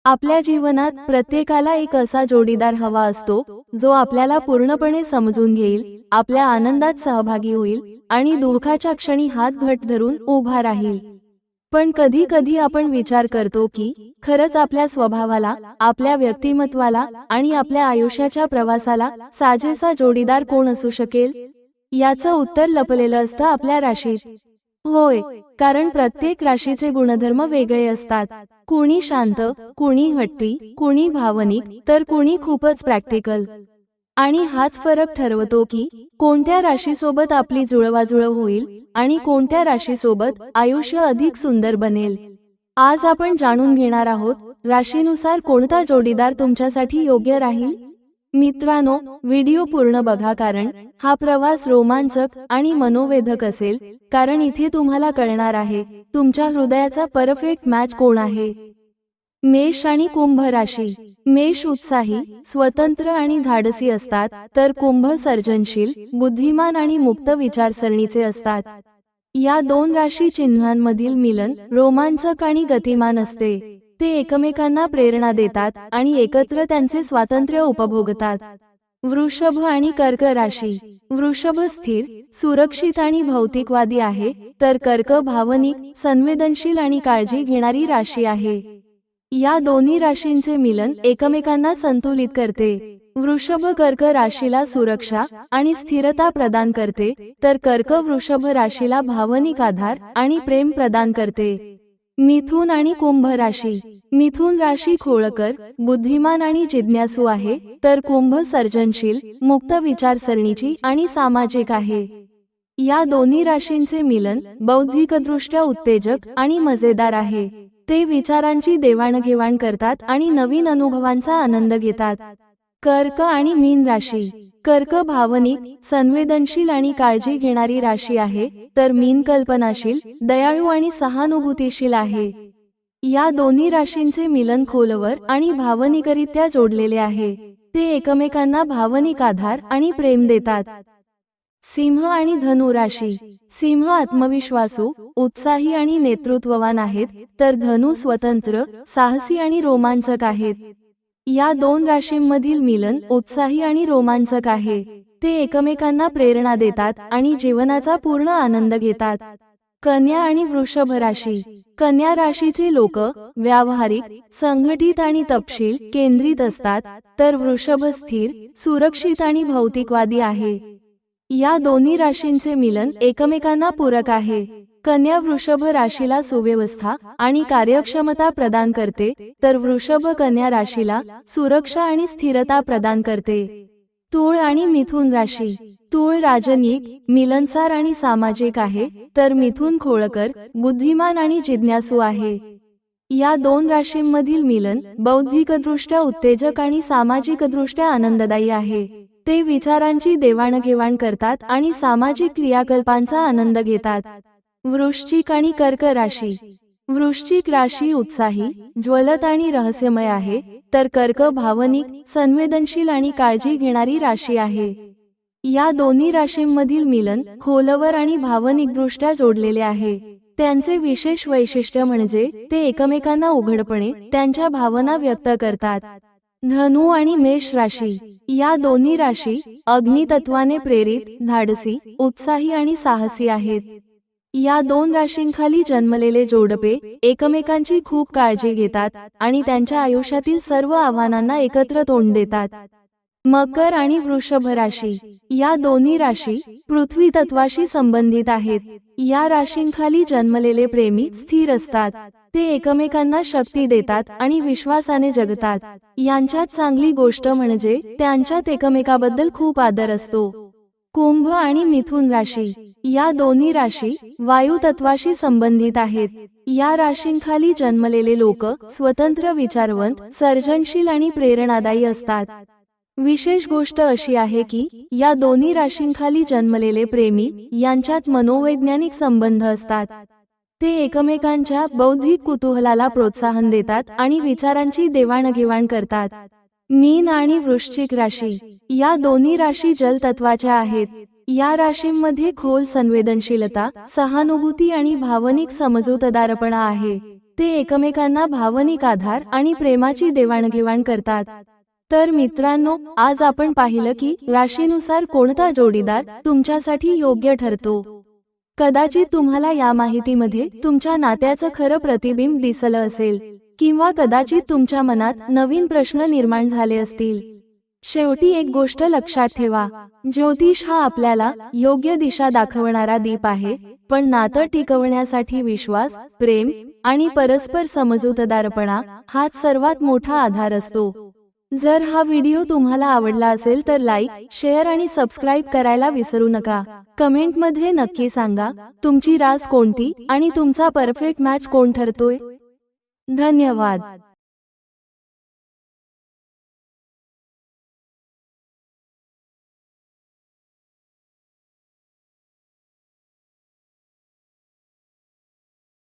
आपल्या जीवनात प्रत्येकाला एक असा जोडीदार हवा असतो जो आपल्याला पूर्णपणे समजून घेईल, आपल्या आनंदात सहभागी होईल आणि दुःखाच्या क्षणी हात घट्ट धरून उभा राहील। पण कधी कधी आपण विचार करतो की खरंच आपल्या स्वभावाला, आपल्या व्यक्तिमत्वाला आणि आपल्या आयुष्याच्या प्रवासाला साजेसा जोडीदार कोण असू शकेल? याचं उत्तर लपलेलं असतं आपल्या राशीत। होय, कारण प्रत्येक राशीचे गुणधर्म वेगळे असतात। कुणी शांत, कुणी हट्टी, कुणी भावनिक, तर कुणी खूपच प्रॅक्टिकल। आणि हाच फरक ठरवतो की कोणत्या राशीसोबत आपली जुळवाजुळव होईल आणि कोणत्या राशीसोबत आयुष्य अधिक सुंदर बनेल। आज आपण जाणून घेणार आहोत राशीनुसार कोणता जोडीदार तुमच्यासाठी योग्य राहील। मित्रांनो, व्हिडिओ पूर्ण बघा, कारण हा प्रवास रोमांचक आणि मनोवेधक असेल, कारण इथे तुम्हाला कळणार आहे तुमच्या हृदयाचा परफेक्ट मॅच कोण आहे। मेष आणि कुंभ राशी। मेष उत्साही, स्वतंत्र आणि धाडसी असतात, तर कुंभ सर्जनशील, बुद्धिमान आणि मुक्त विचारसरणीचे असतात। या दोन राशी चिन्हांमधील मिलन रोमांचक आणि गतिमान असते। ते एकमेकांना प्रेरणा देतात आणि एकत्र त्यांचे स्वातंत्र्य उपभोगतात। वृषभ आणि कर्क राशी। वृषभ स्थिर, सुरक्षित आणि भौतिकवादी आहे, तर कर्क भावनिक, संवेदनशील आणि काळजी घेणारी राशी आहे। या दोन्ही राशींचे मिलन एकमेकांना संतुलित करते। वृषभ कर्क राशीला सुरक्षा आणि स्थिरता प्रदान करते, तर कर्क वृषभ राशीला भावनिक आधार आणि प्रेम प्रदान करते। मिथुन आणि कुंभ राशी। मिथुन राशी खोळकर, बुद्धिमान आणि जिज्ञासू आहे, तर कुंभ सर्जनशील, मुक्त विचारसरणीची आणि सामाजिक आहे। या दोन्ही राशींचे मिलन बौद्धिकदृष्ट्या उत्तेजक आणि मजेदार आहे। ते विचारांची देवाणघेवाण करतात आणि नवीन अनुभवांचा आनंद घेतात। कर्क आणि मीन राशी। कर्क भावनिक, संवेदनशील आणि काळजी घेणारी राशी आहे, तर मीन कल्पनाशील, दयाळू आणि सहानुभूतीशील आहे। या दोन्ही राशींचे मिलन खोलवर आणि भावनिकरित्या जोडलेले आहे। ते एकमेकांना भावनिक आधार आणि प्रेम देतात। सिंह आणि धनु राशी। सिंह आत्मविश्वासू, उत्साही आणि नेतृत्ववान आहेत, तर धनु स्वतंत्र, साहसी आणि रोमांचक आहेत। या दोन राशींमधील मिलन उत्साही आणि रोमांचक आहे। ते एकमेकांना प्रेरणा देतात आणि जीवनाचा पूर्ण आनंद घेतात। कन्या आणि वृषभ राशी। कन्या राशीचे लोक व्यावहारिक, संघटित आणि तपशील केंद्रित असतात, तर वृषभ स्थिर, सुरक्षित आणि भौतिकवादी आहे। या दोन्ही राशींचे मिलन एकमेकांना पूरक आहे। कन्या वृषभ राशीला सुव्यवस्था आणि कार्यक्षमता प्रदान करते, तर वृषभ कन्या राशीला सुरक्षा आणि स्थिरता प्रदान करते। तूळ आणि मिथुन राशी। तूळ राजनयिक, मिलनसार आणि सामाजिक आहे, तर मिथुन खोळकर, बुद्धिमान आणि जिज्ञासू आहे। या दोन राशींमधील मिलन बौद्धिकदृष्ट्या उत्तेजक आणि सामाजिकदृष्ट्या आनंददायी आहे। ते विचारांची देवाणघेवाण करतात आणि सामाजिक क्रियाकल्पांचा आनंद घेतात। वृश्चिक आणि कर्क राशी। वृश्चिक राशी उत्साही, ज्वलत आणि रहस्यमय आहे, तर कर्क भावनिक, संवेदनशील आणि काळजी घेणारी राशी आहे। या दोन्ही राशींमधील मिलन खोलवर आणि भावनिकदृष्ट्या जोडलेले आहे। त्यांचे विशेष वैशिष्ट्य म्हणजे ते एकमेकांना उघडपणे त्यांच्या भावना व्यक्त करतात। धनु आणि मेष राशी। या दोन्ही राशी अग्नितत्वाने प्रेरित, धाडसी, उत्साही आणि साहसी आहेत। या दोन राशींखाली जन्मलेले जोडपे एकमेकांची खूप काळजी घेतात आणि त्यांच्या आयुष्यातील सर्व आव्हानांना एकत्र तोंड देतात। मकर आणि वृषभ राशी। या दोन्ही राशी पृथ्वी तत्वाशी संबंधित आहेत। या राशींखाली जन्मलेले प्रेमी स्थिर असतात। ते एकमेकांना शक्ती देतात आणि विश्वासाने जगतात। यांच्यात चांगली गोष्ट म्हणजे त्यांच्यात एकमेकाबद्दल खूप आदर असतो। कुंभ आणि मिथुन राशी। या दोन्ही राशी वायू तत्वाशी संबंधित आहेत। या राशींखाली जन्मलेले लोक स्वतंत्र, विचारवंत, सर्जनशील आणि प्रेरणादायी असतात। विशेष गोष्ट अशी आहे की या दोन्ही राशींखाली जन्मलेले प्रेमी यांच्यात मनोवैज्ञानिक संबंध असतात। ते एकमेकांच्या बौद्धिक कुतूहलाला प्रोत्साहन देतात आणि विचारांची देवाणघेवाण करतात। मीन आणि वृश्चिक राशी। या दोन्ही राशी जल तत्वाच्या आहेत। या राशींमध्ये खोल संवेदनशीलता, सहानुभूती आणि भावनिक समजूतदारपणा आहे। ते एकमेकांना भावनिक आधार आणि प्रेमाची देवाणघेवाण करतात. तर मित्रांनो, आज आपण पाहिलं की राशीनुसार कोणता जोडीदार तुमच्यासाठी योग्य ठरतो. कदाचित तुम्हाला या माहितीमध्ये तुमच्या नात्याचं खरं प्रतिबिंब दिसलं असेल, किंवा कदाचित तुमच्या मनात नवीन प्रश्न निर्माण झाले असतील. शेवटी एक गोष्ट लक्षात ठेवा, ज्योतिष हा आपल्याला योग्य दिशा दाखवणारा दीप आहे, पण नातं टिकवण्यासाठी विश्वास, प्रेम आणि परस्पर समजूतदारपणा हाच सर्वात मोठा आधार असतो. जर हा व्हिडिओ तुम्हाला आवडला असेल तर लाईक, शेअर आणि सबस्क्राईब करायला विसरू नका. कमेंटमध्ये नक्की सांगा तुमची रास कोणती आणि तुमचा परफेक्ट मॅच कोण ठरतोय. धन्यवाद.